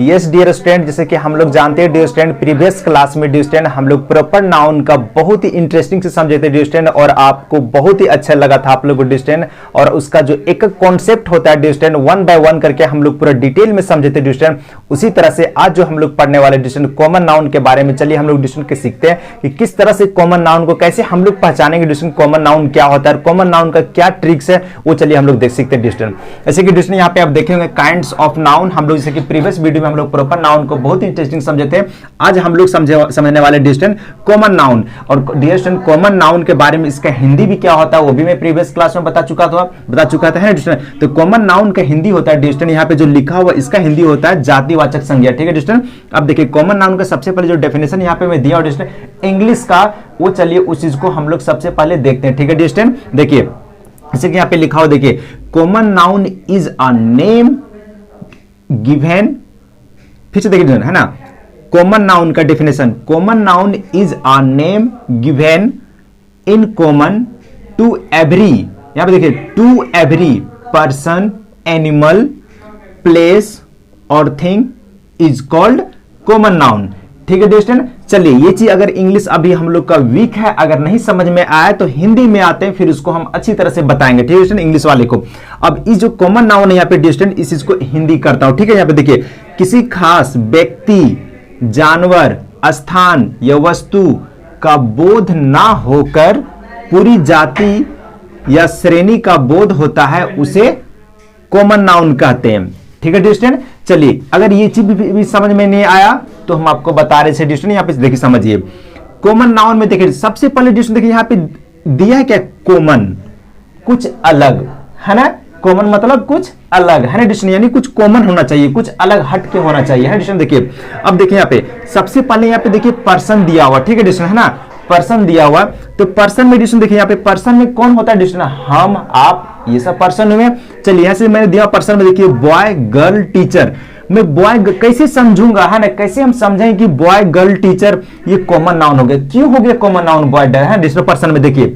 Yes dear student, जैसे कि हम लोग जानते हैं डियर स्टूडेंट, प्रीवियस क्लास में डियर स्टूडेंट हम लोग प्रॉपर नाउन का बहुत ही इंटरेस्टिंग से समझे थे डियर स्टूडेंट, और आपको बहुत ही अच्छा लगा था आप लोग को डियर स्टूडेंट, और उसका जो एक कॉन्सेप्ट होता है dear student one by one करके हम लोग पूरा डिटेल में समझे थे डियर स्टूडेंट। उसी तरह से आज जो हम लोग पढ़ने वाले डियर स्टूडेंट कॉमन नाउन के बारे में, चलिए हम लोग डियर स्टूडेंट के सीखते हैं कि किस तरह से कॉमन नाउन को कैसे हम लोग पहचानेंगे डियर स्टूडेंट, कॉमन नाउन क्या होता है, कॉमन नाउन का क्या ट्रिक्स है, वो चलिए हम लोग देख सकते हैं डियर स्टूडेंट। जैसे कि डियर स्टूडेंट यहाँ पे आप देखेंगे काइंड्स ऑफ नाउन, हम लोग जैसे कि प्रीवियस वीडियो में हम लोग प्रॉपर नाउन को बहुत इंटरेस्टिंग समझे थे। आज हम लोग समझने वाले डियर स्टूडेंट कॉमन नाउन, और डियर स्टूडेंट कॉमन नाउन के बारे में इसका हिंदी भी क्या होता है वो भी मैं प्रीवियस क्लास में बता चुका था है डियर स्टूडेंट। तो कॉमन नाउन का हिंदी होता है डियर स्टूडेंट, यहाँ पे जो लिखा हुआ इसका हिंदी होता है जातिवाचक संज्ञा, ठीक है डियर स्टूडेंट। अब देखिए कॉमन नाउन का सबसे पहले जो डेफिनेशन यहाँ पे मैं दिया डियर स्टूडेंट इंग्लिश का, वो चलिए उस चीज को हम लोग सबसे पहले देखते हैं, ठीक है डियर स्टूडेंट। देखिए जैसे कि यहाँ पे लिखा हुआ, देखिए common noun is a name given, फिर से देखिए है ना, कॉमन नाउन का definition, common noun is a name given in common to every, यहां पे देखिए to every person, animal, place और thing is called common noun, ठीक है दोस्तों। चलिए ये चीज अगर इंग्लिश अभी हम लोग का वीक है, अगर नहीं समझ में आया तो हिंदी में आते हैं, फिर उसको हम अच्छी तरह से बताएंगे, ठीक है दोस्तों इंग्लिश वाले को। अब इस जो कॉमन नाउन है यहाँ पे दोस्तों, इस चीज को हिंदी करता हूं, ठीक है। यहाँ पे देखिए किसी खास व्यक्ति, जानवर, स्थान या वस्तु का बोध ना होकर पूरी जाति या श्रेणी का बोध होता है, उसे कॉमन नाउन कहते हैं, ठीक है डिस्टेंट। चलिए अगर ये चीज भी समझ में नहीं आया तो हम आपको बता रहे थे डिस्टेंट, यहाँ पे देखिए समझिए कॉमन नाउन में देखिए सबसे पहले डिस्टेंट देखिए यहाँ पे दिया है क्या, कॉमन, कुछ अलग है ना, कॉमन मतलब कुछ अलग है ना डिस्टेंट, यानी कुछ कॉमन होना चाहिए, कुछ अलग हट के होना चाहिए है डिस्टेंट। देखिए अब देखिए यहाँ पे सबसे पहले यहाँ पे देखिए पर्सन दिया हुआ, ठीक है डिस्टेंट है ना, पर्सन दिया हुआ, तो पर्सन में डिस्टेंट देखिए यहाँ पे पर्सन में कौन होता है डिस्टेंट, हम, आप, ये सब पर्सन हुए। चलिए यहां से मैंने दिया पर्सन में देखिए बॉय, गर्ल, टीचर, मैं बॉय कैसे समझूंगा है ना, कैसे हम समझें कि बॉय, गर्ल, टीचर ये कॉमन नाउन हो गया, क्यों हो गया कॉमन नाउन बॉय है डिस्टेंट पर्सन में। देखिए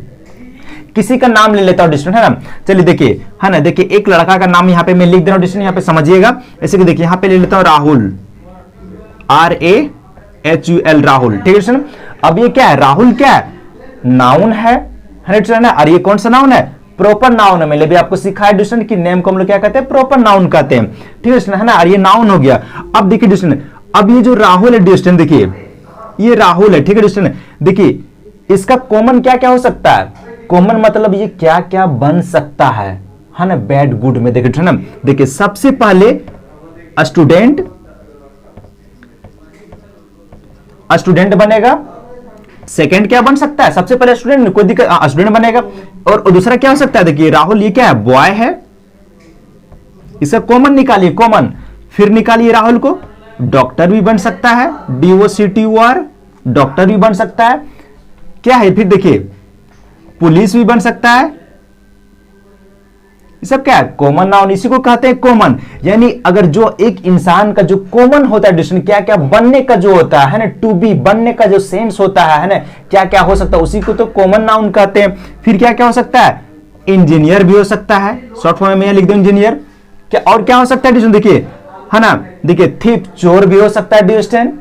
किसी का नाम ले लेता हूं डिस्टेंट है ना, चलिए देखिए है ना, देखिए एक लड़का का नाम यहाँ पे मैं लिख दे रहा हूं डिस्टेंट, यहाँ पे समझिएगा। ऐसे कि देखिए यहाँ पे ले लेता हूं राहुल, RAHUL राहुल, ठीक है डिस्टेंट। अब ये क्या है, राहुल क्या है, नाउन है ना, और ये कौन सा नाउन है, प्रॉपर नाउन है। मैंने भी आपको सिखाया डिस्टेंट कि नेम को हम लोग क्या कहते हैं, प्रॉपर नाउन कहते हैं, ठीक है ना, और ये नाउन हो गया। अब देखिए डिस्टेंट, अब ये जो राहुल है डिस्टेंट, देखिए ये राहुल है, ठीक है डिस्टेंट। देखिए इसका कॉमन क्या क्या हो सकता है, कॉमन मतलब ये क्या क्या बन सकता है ना, बैड गुड में देखिए ना। देखिए सबसे पहले स्टूडेंट बनेगा, सेकंड क्या बन सकता है, सबसे पहले स्टूडेंट, कोई दिक्कत, स्टूडेंट बनेगा। और दूसरा क्या हो सकता है, देखिए राहुल ये क्या है, बॉय है, इसका कॉमन निकालिए, कॉमन, फिर निकालिए राहुल को, डॉक्टर भी बन सकता है, DOCTOR डॉक्टर भी बन सकता है, क्या है, फिर देखिए पुलिस भी बन सकता है, ये सब क्या है, कॉमन नाउन, इसी को कहते हैं कॉमन। यानी अगर जो एक इंसान का जो कॉमन होता है डिस्टेंट, क्या क्या बनने का जो होता है ना, टू बी, बनने का जो सेंस होता है ना, क्या क्या हो सकता है, उसी को तो कॉमन नाउन कहते हैं। फिर क्या क्या हो सकता है, इंजीनियर भी हो सकता है, शॉर्ट फॉर्म में लिख दो इंजीनियर, क्या और क्या हो सकता है डिस्टेंट, देखिए है ना, देखिए थीप, चोर भी हो सकता है डिस्टेंट,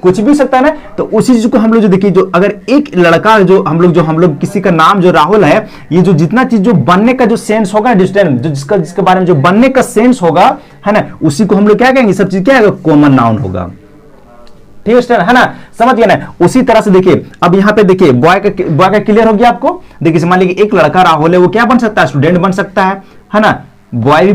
कुछ भी सकता है ना। तो उसी चीज को हम लोग जो देखिए, जो अगर एक लड़का जो हम लोग किसी का नाम जो राहुल है, ये जो जितना चीज जो बनने का जो सेंस होगा डिस्टेंट, जो जिसके बारे में जो बनने का सेंस होगा है ना, उसी को हम लोग क्या कहेंगे, सब चीज क्या है, कॉमन नाउन होगा, ठीक है ना, समझ गए ना। उसी तरह से देखिए अब यहाँ पे देखिए बॉय का क्लियर हो गया आपको। देखिए मान लीजिए एक लड़का राहुल है, वो क्या बन सकता है, स्टूडेंट बन सकता है ना, बॉय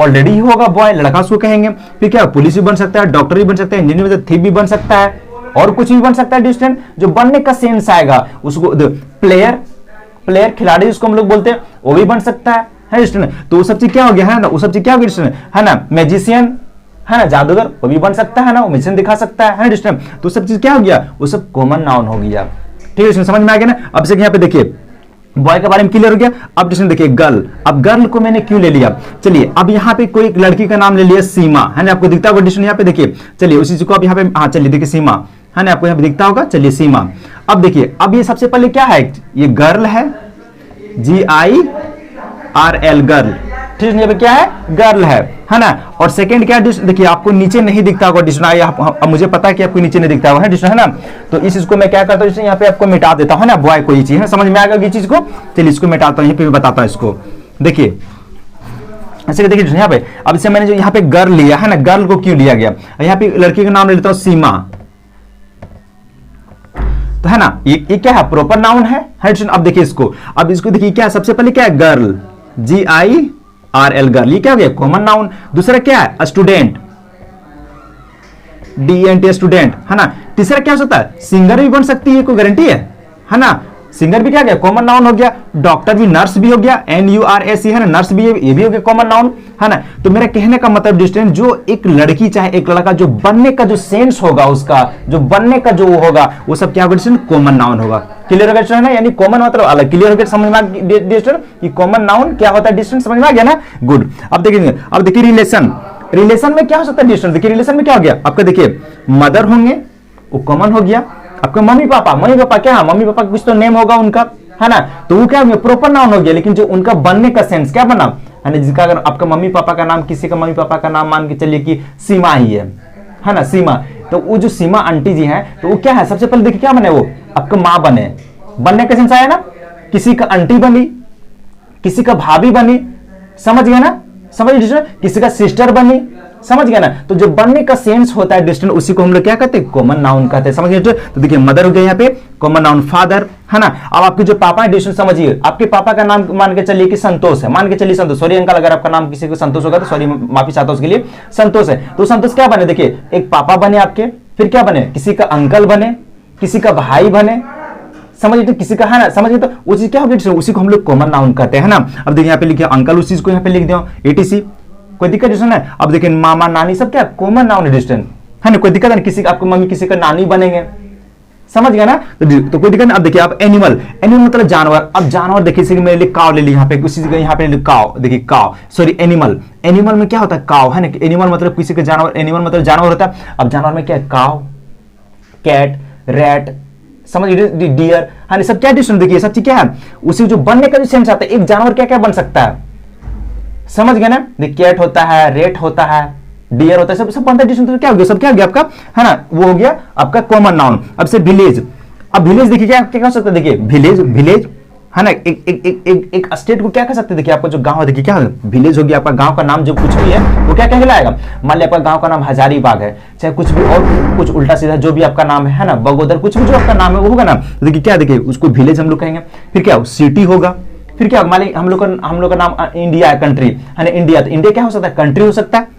ऑलरेडी ही होगा, बॉय लड़का उसको कहेंगे। फिर क्या, पुलिस भी बन सकता है, डॉक्टर भी बन सकता है, इंजीनियर, थीप भी बन सकता है, और कुछ भी बन सकता है डिस्टेंट, जो बनने का सेंस आएगा उसको, प्लेयर खिलाड़ी जिसको हम लोग बोलते हैं, वो भी बन सकता है डिस्टेंट। तो वो सब चीज क्या हो गया है ना, वो सब चीज क्या हो गया डिस्टेंट है ना, मैजिशियन है ना, जादूगर, वो भी बन सकता है ना, वो मैजिशियन दिखा सकता है डिस्टेंट। तो सब चीज क्या हो गया, वो सब कॉमन नाउन हो गया, ठीक है, समझ में आ गया ना। अब से यहाँ पे देखिए बॉय के बारे में क्लियर हो गया। अब डिस्टेंट देखिए गर्ल, अब गर्ल को मैंने क्यों ले लिया, चलिए अब यहाँ पे कोई एक लड़की का नाम ले लिया सीमा, है ना, आपको दिखता होगा डिस्टेंट यहाँ पे देखिए। चलिए उसी चीज को अब यहाँ पे, हाँ चलिए देखिए सीमा है ना, आपको यहाँ पे दिखता होगा, चलिए सीमा। अब देखिए अब ये सबसे पहले क्या है, ये गर्ल है, GIRL गर्ल, ठीक है, यहाँ पे क्या है, गर्ल है ना। और सेकंड क्या है, देखिए आपको नीचे नहीं दिखता होगा डिक्शनरी, अब मुझे पता है कि आपको नीचे नहीं दिखता होगा डिक्शनरी, है ना। तो इस चीज को मैं क्या करता हूँ, यहाँ पे आपको मिटा देता हूँ ना, बॉय को ये चीज है, समझ में आ गया ये चीज को। चलिए इसको मिटाता हूँ, यहाँ पे बताता हूँ इसको। देखिए ऐसे देखिए यहाँ पे, अब इसे मैंने जो यहाँ पे गर्ल लिया है ना, गर्ल को क्यों लिया गया, यहाँ पे लड़की का नाम ले लेता हूँ सीमा, तो है ना, ये क्या है, प्रॉपर नाउन है। अब देखिए इसको, अब इसको देखिए क्या है, सबसे पहले क्या है, गर्ल, GIRL गर्ल, ये क्या हो गया, कॉमन नाउन। दूसरा क्या है, स्टूडेंट, DENT स्टूडेंट, है ना। तीसरा क्या हो सकता है, सिंगर भी बन सकती है, कोई गारंटी है ना। सिंगर भी क्या गया, कॉमन नाउन हो गया। डॉक्टर भी, नर्स भी हो गया, NURSE है ना, नर्स भी, ये भी हो गया कॉमन नाउन, है ना। तो मेरा कहने का मतलब स्टूडेंट, जो एक लड़की चाहे एक लड़का, जो बनने का जो सेंस होगा, उसका जो बनने का जो होगा, वो सब क्या होगा, कॉमन नाउन होगा। क्लियर हो गया ना, यानी कॉमन मतलब अलग। क्लियर हो गया, समझ में आ गया कि कॉमन नाउन क्या होता है डिस्टेंस, समझ में आ गया ना, गुड। अब देखिए रिलेशन, रिलेशन में क्या हो सकता है डिस्टेंस, देखिए रिलेशन में क्या हो गया आपका, देखिए मदर होंगे, वो कॉमन हो गया। आपके मम्मी पापा क्या है, मम्मी पापा कुछ तो नेम होगा उनका, है ना, तो वो क्या हो गया, प्रॉपर नाउन हो गया। लेकिन जो उनका बनने का सेंस क्या बना, है ना, जिसका अगर आपका मम्मी पापा का नाम, किसी का मम्मी पापा का नाम मान के चलिए कि सीमा ही है ना, सीमा, तो वो जो सीमा आंटी जी हैं, तो वो क्या है, सबसे पहले देखिए क्या बने, वो आपका माँ बने, बनने का सेंस आया ना, किसी का आंटी बनी, किसी का भाभी बनी, समझ गया ना, समझ लीजिए, किसी का सिस्टर बनी, समझ गया ना। तो जो बनने का सेंस होता है डिस्टेंट, उसी को हम लोग क्या कहते हैं, कॉमन नाउन कहते हैं, समझ गए। तो देखिए मदर हो गया यहाँ पे कॉमन नाउन, फादर, है ना। अब आपके जो पापा है डिस्टेंट समझिए, आपके पापा का नाम मान के चलिए कि संतोष है, मान के चलिए संतोष, सॉरी अंकल अगर आपका नाम किसी को संतोष होगा तो सॉरी, माफी चाहता हूं उसके लिए, संतोष है। तो संतोष क्या बने, देखिए एक पापा बने आपके, फिर क्या बने, किसी का अंकल बने, किसी का भाई बने, समझिए, तो किसी का, है ना, समझिए। तो वो चीज क्या होगी, उसी को हम लोग कॉमन नाउन कहते हैं ना। अब देखिए यहाँ पे लिखिए अंकल, उस चीज को यहाँ पे लिख दिया ATC, कोई दिक्कत डिस्टेंस है। अब देखिए मामा नानी सब क्या कॉमन नाउन डिस्टेंस, है ना, कोई दिक्कत नहीं, किसी का आपको मम्मी किसी का नानी बनेंगे, समझ गया ना, तो कोई दिक्कत नहीं। अब देखिए आप एनिमल, एनिमल मतलब जानवर। अब जानवर देखिए, जैसे कि मैंने काव ले ली यहाँ पे, किसी का यहाँ पे काव, देखिए काव, सॉरी एनिमल, एनिमल में क्या होता है, काव, है ना, एनिमल मतलब किसी का जानवर, एनिमल मतलब जानवर होता है। अब जानवर में क्या है, काव, कैट, रैट, समझ डियर, हाँ सब क्या डिस्टेंस, देखिए सब चीज क्या है, उसी जो बनने का जो सेंस आता है, एक जानवर क्या क्या बन सकता है, समझ गए ना, कैट होता है, रेट होता है, डियर होता है, सब बनता है डिस्टेंस। तो क्या हो गया, सब क्या हो गया आपका, है ना, वो हो गया आपका कॉमन नाउन। अब से विलेज, अब विलेज देखिए क्या क्या हो सकता है, देखिए विलेज, विलेज, है ना, एक स्टेट को क्या कह सकते हैं, देखिए आपका जो गांव है, देखिए क्या विलेज हो गया, आपका गांव का नाम जो कुछ भी है वो क्या कहलाएगा। मान लिया आपका गांव का नाम हजारीबाग है, चाहे कुछ भी और कुछ उल्टा सीधा जो भी आपका नाम है ना, बगोदर, कुछ भी जो आपका नाम है वो होगा ना, तो देखिए क्या, देखिए उसको विलेज हम लोग कहेंगे। फिर क्या सिटी होगा, फिर क्या मान लीजिए हम लोग का नाम इंडिया है, कंट्री है ना, इंडिया, तो इंडिया क्या हो सकता है, कंट्री हो सकता है,